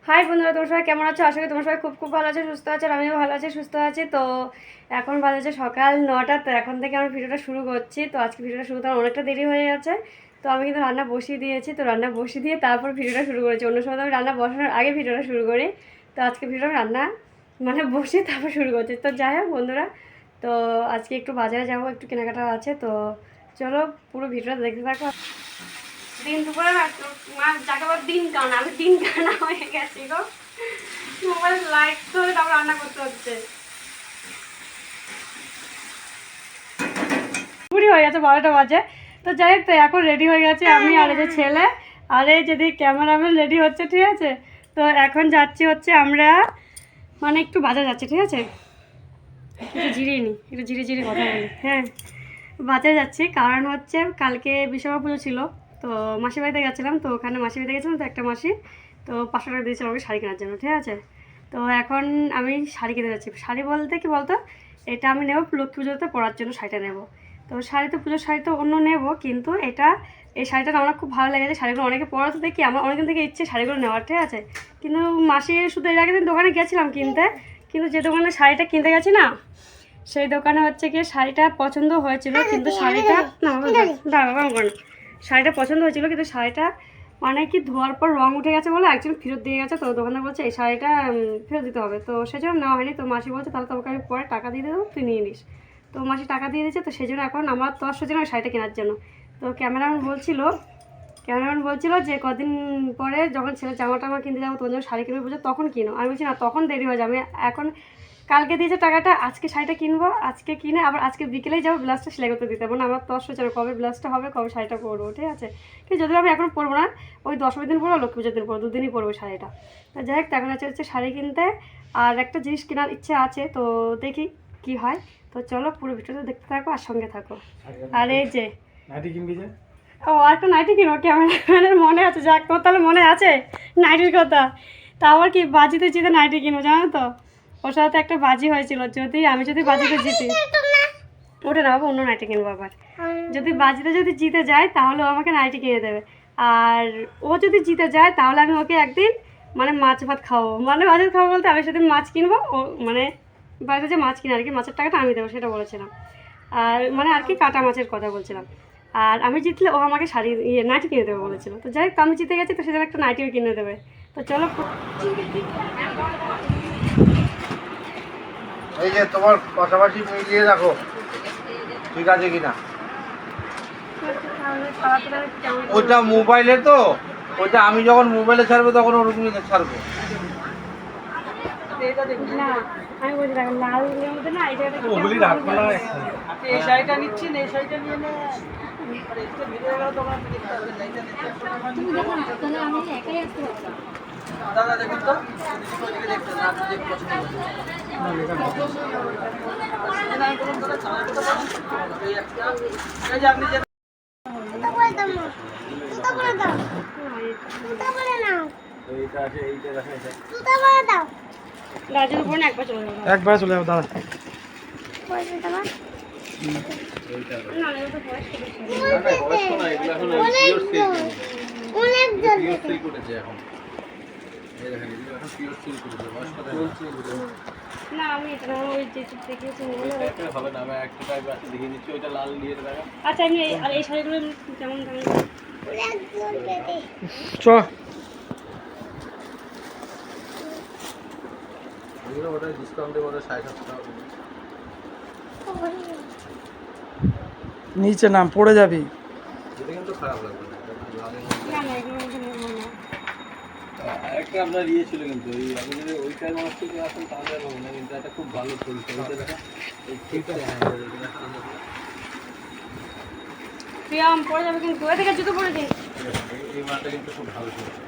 High বন্ধুরা, তোমার সবাই কেমন আছো? আশা করি তোমার সবাই খুব খুব ভালো আছে, সুস্থ আছে। আর আমিও ভালো আছি, সুস্থ আছি। তো এখন বাজে সকাল 9টা। তো এখন থেকে আমি ভিডিওটা শুরু করছি। তো আজকে ভিডিওটা শুরু করার অনেকটা দেরি হয়ে গেছে। তো আমি কিন্তু রান্না বসিয়ে দিয়েছি। তো রান্না বসিয়ে দিয়ে তারপর ভিডিওটা শুরু করেছি। অন্য সময় আমি রান্না বসানোর আগে ভিডিওটা শুরু করি। তো আজকে ভিডিও রান্না বসিয়ে তারপর শুরু করছি। তো যাই হোক বন্ধুরা, তো আজকে একটু বাজারে যাবো, একটু কেনাকাটা আছে। তো চলো পুরো ভিডিওটা দেখতে থাকো। দিন দুপুরে যাকে বল দিন কানা, আমি দিন কানা হয়ে গেছি গো। মোবাইল লাইট ধরে তারপর রান্না করতে হচ্ছে। পুরি হয়ে গেছে, 12টা বাজে। তো যাই হোক, তো এখন রেডি হয়ে গেছে আমি আর এই যে ছেলে আর এই যদি ক্যামেরাম্যান রেডি হচ্ছে, ঠিক আছে। তো এখন যাচ্ছি হচ্ছে আমরা একটু বাজার যাচ্ছি, ঠিক আছে। একটু জিরিয়ে নিই, একটু ঝিরে কথা বলি। হ্যাঁ, বাজারে যাচ্ছি কারণ হচ্ছে কালকে বিশ্বকর্মা পুজো ছিল। তো মাসির বাড়িতে গেছিলাম। তো ওখানে মাসির বাড়িতে গেছিলাম। তো একটা মাসি তো 500 টাকা দিয়েছিল আমাকে শাড়ি কেনার জন্য, ঠিক আছে। তো এখন আমি শাড়ি কিনতে যাচ্ছি। শাড়ি বলতে কি বলতো, এটা আমি নেবো লক্ষ্মী পুজোতে পরার জন্য, শাড়িটা নেবো। তো শাড়ি তো পুজোর শাড়ি তো অন্য নেবো, কিন্তু এই শাড়িটা আমার খুব ভালো লেগেছে। শাড়িগুলো অনেকে পরাতে দেখি, আমার অনেকদিন থেকে ইচ্ছে শাড়িগুলো নেওয়ার, ঠিক আছে। কিন্তু মাসি শুধু এর আগের দিন দোকানে গেছিলাম কিনতে, কিন্তু যে দোকানে শাড়িটা কিনতে গেছি না, সেই দোকানে হচ্ছে গিয়ে শাড়িটা পছন্দ হয়েছিল, কিন্তু শাড়িটা শাড়িটা পছন্দ হয়েছিল, কিন্তু শাড়িটা কি ধোয়ার পর রং উঠে গেছে বলে একজন ফেরত দিয়ে গেছে। তো দোকানদার বলছে এই শাড়িটা ফেরত দিতে হবে। তো সেজন্য নেওয়া হয়নি। তো মাসি বলছে তাহলে তোমাকে আমি পরে টাকা দিয়ে দেবো, তুই নিয়ে নিস। তো মাসি টাকা দিয়ে দিয়েছে। তো সেই জন্য এখন আমার তো আসছে না ওই শাড়িটা কেনার জন্য। তো ক্যামেরাম্যান বলছিল যে কদিন পরে যখন ছেলের জামা টামা কিনতে যাবো, তোমার জন্য শাড়ি কিনবে বলছো, তখন কিনো। আমি বলছি না, তখন দেরি হয়ে যাবে। এখন কালকে দিয়েছে টাকাটা, আজকে শাড়িটা কিনবো, আজকে কিনে আবার আজকে বিকেলেই যাবো ব্লাউজটা সেলাই করতে দিতে। আমার 10 বছর কবে ব্লাউজটা হবে, কবে শাড়িটা পরবো, ঠিক আছে। কিন্তু যদিও আমি এখন পরবো না, ওই 10 দিন পরবো, লক্ষ্মী পুজোর দিন পরবো, 2 দিনই পরবো শাড়িটা। তো যাই হোক, এখন হচ্ছে শাড়ি কিনতে আর একটা জিনিস কেনার ইচ্ছে আছে। তো দেখি কি হয়। তো চলো পুরো ভিডিওটা দেখতে থাকো আর সঙ্গে থাকো। আর এই যে ও আর একটা নাইটি কিনো, ক্যামেরাম্যানের মনে আছে, যাক তোমার তাহলে মনে আছে নাইটির কথা। তা আবার কি বাজিতে জিতে নাইটি কিনবো, জানো তো। ওর সাথে একটা বাজি হয়েছিল, আমি যদি বাজিতে জিতি, ওটা না বাবা, অন্য নাইটি কিনবো আবার। যদি বাজিতে জিতে যায় তাহলে ও আমাকে নাইটি কিনে দেবে। আর ও যদি জিতে যায় তাহলে আমি ওকে একদিন মাছ ভাত খাওয়াবো। মাছ ভাত খাওয়াবো বলতে আমি সেদিন মাছ কিনবো, ও বাড়িতে যে মাছ কিনে আর কি, মাছের টাকাটা আমি দেবো, সেটা বলেছিলাম। আর আর কি কাটা মাছের কথা বলছিলাম। আর আমি জিতলে ও আমাকে শাড়ি নাইটি কিনে দেবে বলেছিল। তো যাই হোক, আমি জিতে গেছি, তো সেজন্য একটা নাইটিও কিনে দেবে। তো চলো। এই যে তোমার পাশাপাশি মিলিয়ে রাখো, ঠিক আছে কিনা। ওটা মোবাইলে, তো ওটা আমি যখন মোবাইলে ছাড়বো তখন ওরকমই ছাড়বো। না আমি বলছি দেখো, লাল মধ্যে না এটা ওগুলি রাখবো না। এই শাড়িটা নিচ্ছি না, এই শাড়িটা নিয়ে নে। দাদা দেখুন তো, দেখতে না, আপনি যে পছন্দ করছেন। এই যে আপনি যে গাজর উপর না একবার চলে যাবো। একবার চলে যাবো দাদা। না না, ওটা বয়স্ক না, আমি এটা না, ওই যে দেখিয়েছি হবে না, আমি একটা টাইপ দেখিয়ে দিচ্ছি, ওইটা লাল দিয়ে দেবে। আচ্ছা, আমি আর এই শাড়িগুলো যেমন চ ওটা ডিসকাউন্ট দেবো, ওটা 7.5 টাকা। নিচে নাম, পড়ে যাবি। এটা কিন্তু খারাপ লাগবে না, না না, এগুলো মধ্যে নেবো না। একটা আপনার ইয়ে ছিল, কিন্তু এই আপনি যদি ওইটার মাছ থেকে আসেন তাহলে আর হবে না, কিন্তু এটা খুব ভালো চলছে। ওইটা দেখা এই ঠিকটা, হ্যাঁ প্রিয়াম পরে যাবে, কিন্তু ওই থেকে জুতো পরে দিন। এই মাছটা কিন্তু খুব ভালো চলছে।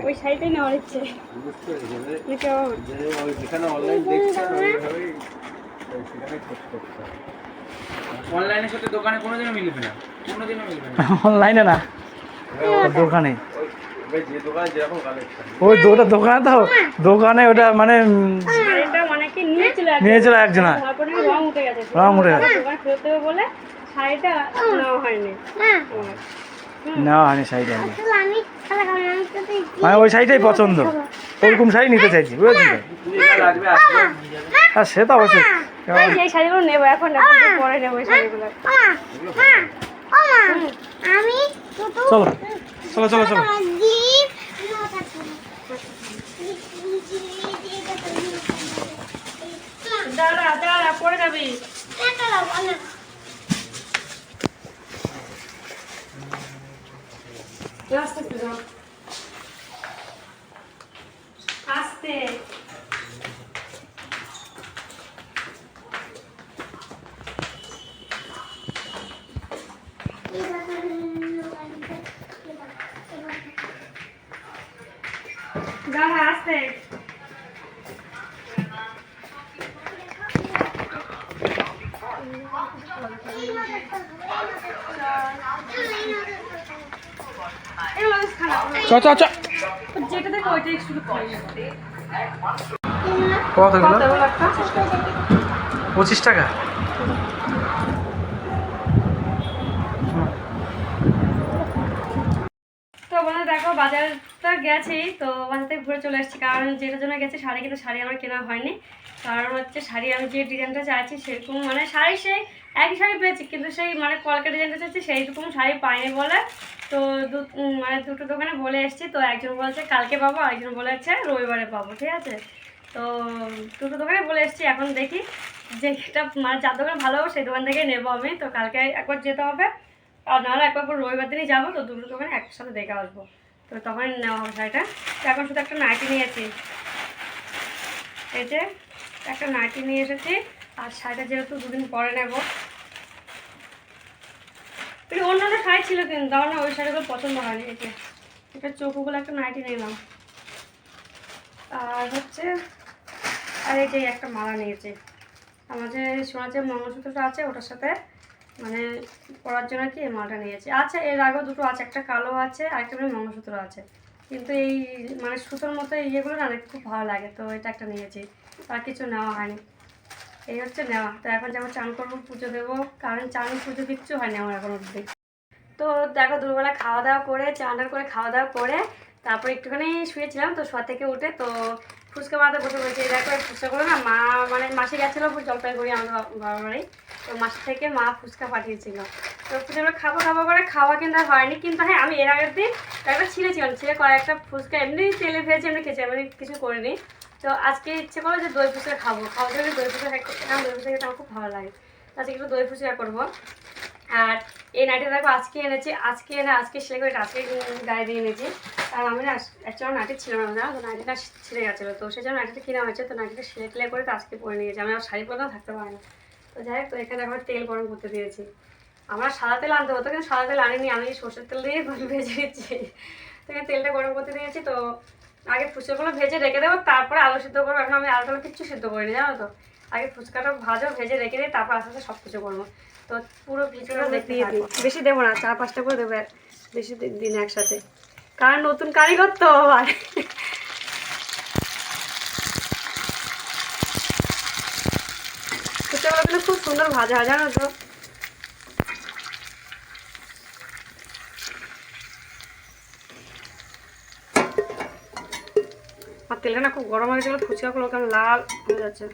ওই শাড়িটাই নেওয়ার ইচ্ছে। যেখানে অনলাইন দেখছেন ওইভাবেই সেখানে খোঁজ করতে হবে। অনলাইনের সাথে দোকানে কোনোদিনও মিলবে না, কোনোদিনও মিলবে না। অনলাইনে না, দোকানে। এবার যে দোকানে যেরকম কালেকশন। ওই ওটা দোকানে তো, দোকানে ওটা মানে শাড়িটা মানে কি নিয়েছিল একজনা, তারপরে রং উঠে গেছে, রং উঠে গেছে, দোকানে ফেরত দেবে বলে শাড়িটা নেওয়া হয়নি। নেওয়া হয়নি শাড়িটা। মানে ওই শাড়িটাই পছন্দ, ওরকম শাড়ি নিতে চাইছি, বুঝেছি তো। লাগবে আসবে নিয়ে যাবে। হ্যাঁ সে তো অবশ্যই। এই শাড়িগুলো নেবো এখন না, পরে নেবো এই শাড়িগুলো। চলো চলো চলো চলো। দাঁড়া দাঁড়া, পরে যাবি। আস্তে আস্তে যাও, আস্তে। দাঁড়া, আস্তে। এগুলো বেশ খারাপ না। চ চ চ। যেটা দেখো ওইটাই শুধু খাই। কত এগুলো? কত এগুলো একটা? 25 টাকা। তো বন্ধু দেখো, বাজারটা গেছি, তো বাজার থেকে ঘুরে চলে এসেছি, কারণ যেটার জন্য গেছি শাড়ি, কিন্তু শাড়ি আমার কেনা হয়নি। কারণ হচ্ছে শাড়ি আমি যে ডিজাইনটা চাইছি সেরকম মানে শাড়ি সেই একই শাড়ি পেয়েছি, কিন্তু সেই মানে কলকা ডিজাইনটা চাইছি সেইরকম শাড়ি পাইনি বলে তো মানে দুটো দোকানে বলে এসেছি। তো একজন বলছে কালকে পাবো, আরেকজন বলেছে রবিবারে পাবো, ঠিক আছে। তো দুটো দোকানে বলে এসেছি, এখন দেখি যেটা মানে যার দোকান ভালো হবে সেই দোকান থেকে নেবো আমি। তো কালকে একবার যেতে হবে, আর নাহলে একবার রবিবার দিনই যাবো। তো দুটো দোকানে একসাথে দেখে আসবো, তো তখন নেওয়া হবে শাড়িটা। তো এখন শুধু একটা নাইটি নিয়েছি, এই যে একটা নাইটি নিয়ে এসেছি। আর শাড়িটা যেহেতু দুদিন পরে নেবো, একটু অন্যান্য শাড়ি ছিল কিন্তু আমার না ওই শাড়িগুলো পছন্দ হয়নি। এই যে এটা চোখগুলো একটা নাইটি নিলাম, আর হচ্ছে আর এই যে একটা মালা নিয়েছি। আমাদের সোনার যে মঙ্গলসূত্রটা আছে ওটার সাথে মানে পরার জন্য কি এই মালাটা নিয়েছি। আচ্ছা এর আগেও দুটো আছে, একটা কালো আছে আর একটা মঙ্গলসূত্র আছে, কিন্তু এই মানে সুতোর মতো ইয়েগুলো না দেখতে খুব ভালো লাগে, তো এটা একটা নিয়েছি। আর কিছু নেওয়া হয়নি, এই হচ্ছে নেওয়া। তো এখন যেমন চান করবো, পুজো দেবো, কারণ চান পুজো কিচ্ছু হয়নি আমার এখন অবধি। তো দেখো দুপুরবেলা খাওয়া দাওয়া করে, চান করে খাওয়া দাওয়া করে তারপর একটুখানি শুয়েছিলাম। তো শোয়া থেকে উঠে তো ফুচকা বানাতে বসে বলছি। দেখো এই ফুচকাগুলো না মা মানে মাসি গেছিলো জলপাইগুড়ি আমাদের বাবার বাড়ি, তো মাসি থেকে মা ফুচকা পাঠিয়েছিল। তো ফুচকাগুলো খাবো খাবো করে খাওয়া কিন্তু আর হয়নি, কিন্তু হ্যাঁ আমি এর আগের দিন একটা ছিঁড়েছিলাম, ছিঁড়ে কয়েকটা ফুচকা এমনি তেলে ভেজে এমনি খেয়েছি, এমনি কিছু করিনি। তো আজকে ইচ্ছে করলো যে দই ফুচকা খাবো, খাওয়ার জন্য দই ফুচকা খাই, দই ফুচকা খেতে আমার খুব ভালো লাগে। আজকে একটু দই ফুচকা করবো। আর এই নাইটিটা দেখো আজকে এনেছি, আজকে এনে আজকে সেলাই করে আজকে গায়ে দিয়ে এনেছি। আর আমি না অ্যাকচুয়ালি নাইটি ছিল না, তো নাইটিটা ছিঁড়ে গেছিলো, তো সেই জন্য নাইটিটা কিনা হয়েছে। তো নাইটিটা সেলাই টেলাই করে তো আজকে পরে নিয়েছি, আমি আর শাড়ি পরে থাকতে পারি না। তো যাই হোক, তো এখানে আমার তেল গরম করতে দিয়েছি। আমার সাদা তেল আনতে হতো, কিন্তু সাদা তেল আনিনি, আমি সর্ষের তেল দিয়ে ভেজে দিচ্ছি। তো এখানে তেলটা গরম করতে দিয়েছি। তো আগে ফুচকাগুলো ভেজে রেখে দেবো, তারপরে আলু সিদ্ধ করবো। এখন আমি আলুগুলো কিচ্ছু সিদ্ধ করিনি জানো তো, আগে ফুচকাটা ভাজো, ভেজে রেখে দিই, তারপর আস্তে আস্তে সব কিছু করবো। তো পুরো ভিডিওটা দেখতে দিই, বেশি দেবো না, 4-5টা করে দেবো বেশি দিন একসাথে, কারণ নতুন কারিগর তো। আর ফুচকাগুলো কিন্তু খুব সুন্দর ভাজা হয় জানো তো। আর তেলটা না খুব গরম হয়ে গেছিলো, ফুচকাগুলো কেমন লাল হয়ে যাচ্ছে।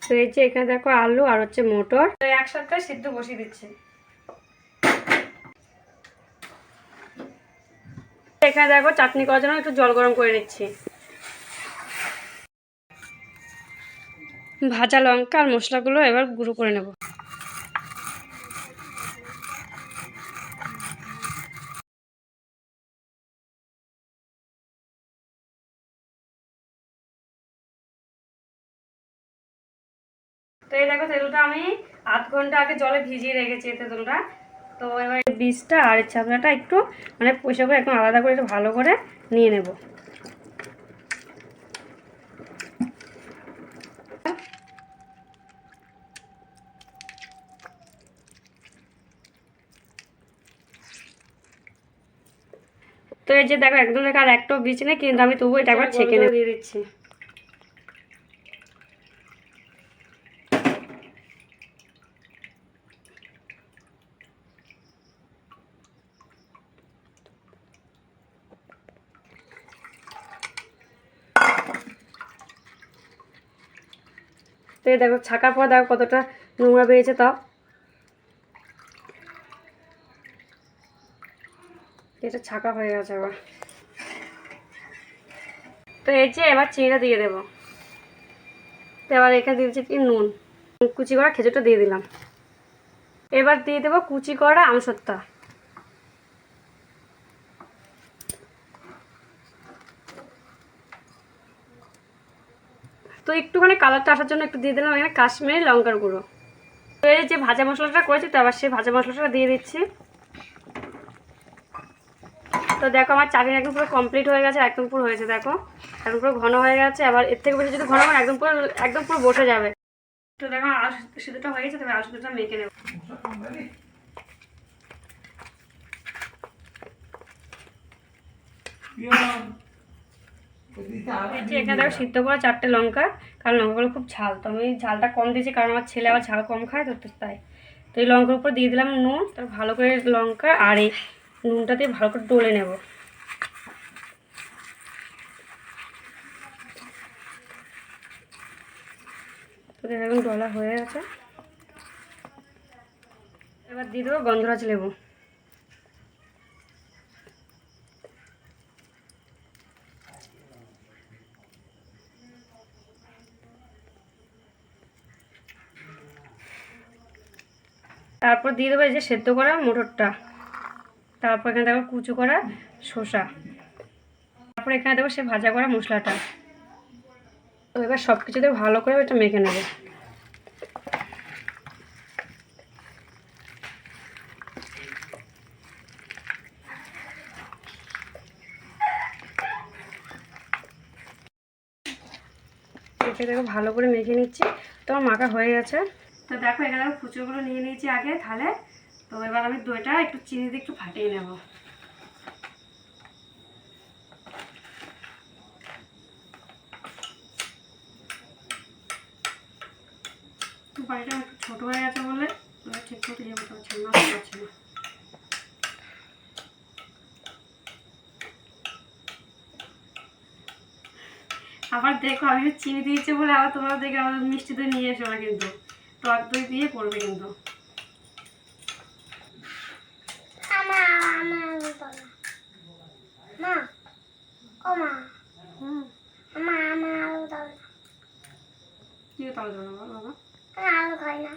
তো এই যে এখানে দেখো আলু আর হচ্ছে মটর একসাথে সিদ্ধ বসিয়ে দিচ্ছে। এখানে দেখো চাটনি করার জন্য একটু জল গরম করে নিচ্ছি। ভাজা লঙ্কা আর মশলাগুলো এবার গুঁড়ো করে নেব। তো এই দেখো তেঁতুলটা আমি আধ ঘন্টা আগে জলে ভিজিয়ে রেখেছি তেঁতুলটা। তো এবার বীজটা আর চামড়াটা একটু মানে পয়সা করে একদম আলাদা করে একটু ভালো করে নিয়ে নেব। তো এই যে দেখো একদম দেখো আর একটাও বীজ নেই, কিন্তু আমি তবুও এটা একবার ছেঁকে দিয়ে দিচ্ছি। তো এই দেখো ছাকার পর দেখো কতটা নোংরা বেরিয়েছে, তাও এটা ছাকা হয়ে গেছে আবার। তো এই যে এবার চিনিটা দিয়ে দেবো। তো এবার এখানে দিয়ে দিচ্ছি কি নুন, কুচি করা খেজুরটা দিয়ে দিলাম। এবার দিয়ে দেবো কুচি করা আমসত্ত্বা। তো একটুখানি কালারটা আসার জন্য একটু দিয়ে দিলাম এখানে কাশ্মীরি লঙ্কার গুঁড়ো। তো এই যে ভাজা মশলাটা করেছি, তো আবার সেই ভাজা মশলাটা দিয়ে দিচ্ছি। তো দেখো আমার চাটনি একদম পুরো কমপ্লিট হয়ে গেছে, একদম পুরো হয়েছে দেখো, একদম পুরো ঘন হয়ে গেছে। আবার এর থেকে বেশি যদি ঘন হয় একদম পুরো বসে যাবে। তো দেখো আলু সিদ্ধটা হয়ে গেছে, তবে আলু সিদ্ধটা মেখে নেব। এখানে দেখো সিদ্ধ করা 4টে লঙ্কা, কারণ লঙ্কাগুলো খুব ঝাল, তো আমি ঝালটা কম দিয়েছি কারণ আমার ছেলে আবার ঝাল কম খায়, তো তাই। তো এই লঙ্কার উপর দিয়ে দিলাম নুন, তো ভালো করে লঙ্কা আর এই নুনটা দিয়ে ভালো করে ডলে নেব। তো দেখুন ডলা হয়ে গেছে। এবার দিয়ে দেবো গন্ধরাজ লেবু। তারপর দিয়ে দেবো এই যে সেদ্ধ করা মটরটা, তারপর এখানে দেবো কুচু করা শসা, তারপর এখানে দেবো সে ভাজা করা মশলাটা। তো এবার সব কিছু দিয়ে ভালো করে এটা মেখে নেব। একে দেখো ভালো করে মেখে নিচ্ছি। তো আমার মাখা হয়ে গেছে। তো দেখো এখানে আমি কুচোগুলো নিয়ে নিয়েছি আগে থালে। তো এবার আমি দইটা একটু চিনি দিয়ে একটু ফাটিয়ে নেব। বাড়িটা একটু ছোটো হয়ে গেছে বলে ঠিক মতো ইয়ে করতে পারছি না, পারছি না। আবার দেখো আমি চিনি দিয়েছি বলে আবার তোমরা দেখে আমাদের মিষ্টি দই নিয়ে এসো না, কিন্তু টক দই দিয়ে করবে কিন্তু। কি তাহলে দেবো না বাবা? আলু খাই না,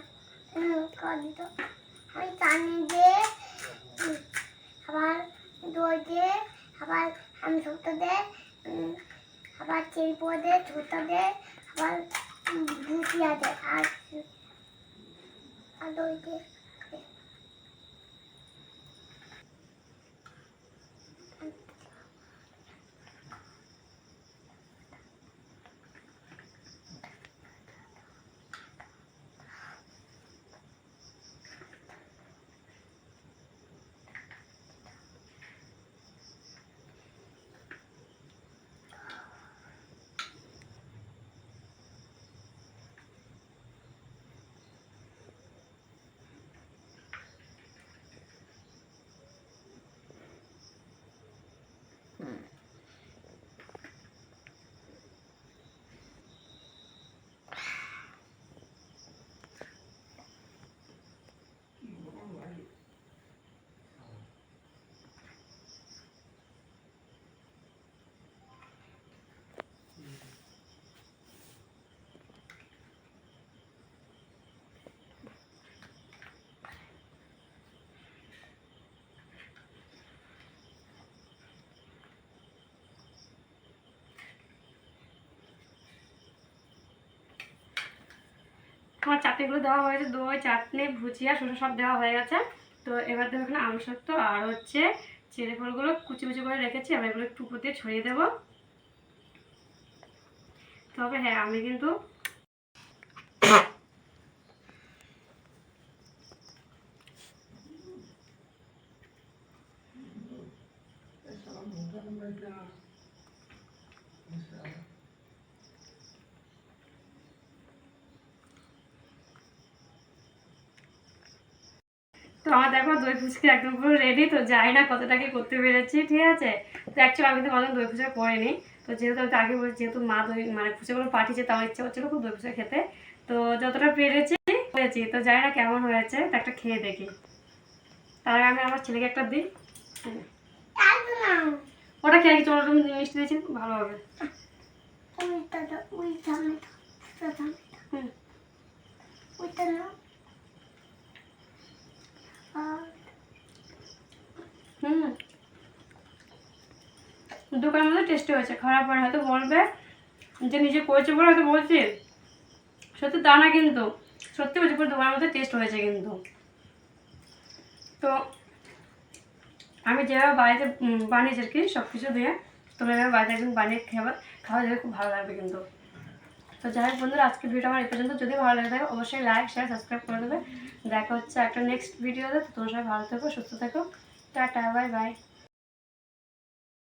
আমি চানি দিয়ে আবার দই দিয়ে আবার আমি ছোট দে আবার চিনি পরে দে ছোট দে আবার ভুজিয়া দে আর দই দিয়ে। আমার চাটনিগুলো দেওয়া হয়েছে, দই চাটনি ভুজিয়া শসা সব দেওয়া হয়ে গেছে। তো এবার দেবো এখানে আমসত্ব আর হচ্ছে চেরি ফলগুলো কুচি কুচি করে রেখেছি, আমি এগুলো একটু উপর দিয়ে ছড়িয়ে দেবো। তবে হ্যাঁ আমি কিন্তু তো আমার দেখো দই ফুচকা একদম পুরো রেডি। তো যাই না কতটাকে করতে পেরেছি, ঠিক আছে। তো অ্যাকচুয়ালি আমি কিন্তু কোনোদিন দই ফুচকা করিনি। তো যেহেতু আমি তো আগে বলছি, যেহেতু মা দই মানে ফুচকাগুলো পাঠিয়েছে, তো আমার ইচ্ছা হচ্ছিলো খুব দই ফুচকা খেতে। তো যতটা পেরেছি করেছি। তো জানি না কেমন হয়েছে, তো একটা খেয়ে দেখি। তার আগে আমি আমার ছেলেকে একটা দিই। আসবে না ওটা খেয়ে কিছু মিষ্টি দিয়েছি, ভালো হবে। ওইটা হুম। ওইটা না হুম, দোকানের মধ্যে টেস্টি হয়েছে, খারাপ হয় না। হয়তো বলবে যে নিজে করেছে বলে হয়তো বলছি, সত্যি তা না কিন্তু, সত্যি বলছি পুরো দোকানের মধ্যে টেস্ট হয়েছে কিন্তু। তো আমি যেভাবে বাড়িতে বানিয়েছি আর কি সব কিছু দিয়ে, তোমরা এভাবে বাড়িতে একদিন বানিয়ে খাওয়া যাবে, খুব ভালো লাগবে কিন্তু। তো যাই হোক বন্ধুরা, আজকের ভিডিও আমার এই পর্যন্ত। যদি ভালো লাগে থাকে অবশ্যই লাইক শেয়ার সাবস্ক্রাইব করে দেবে। দেখা হচ্ছে একটা নেক্সট ভিডিওতে। তো তোমরা সবাই ভালো থেকো, সুস্থ থেকো। Tata, bye bye.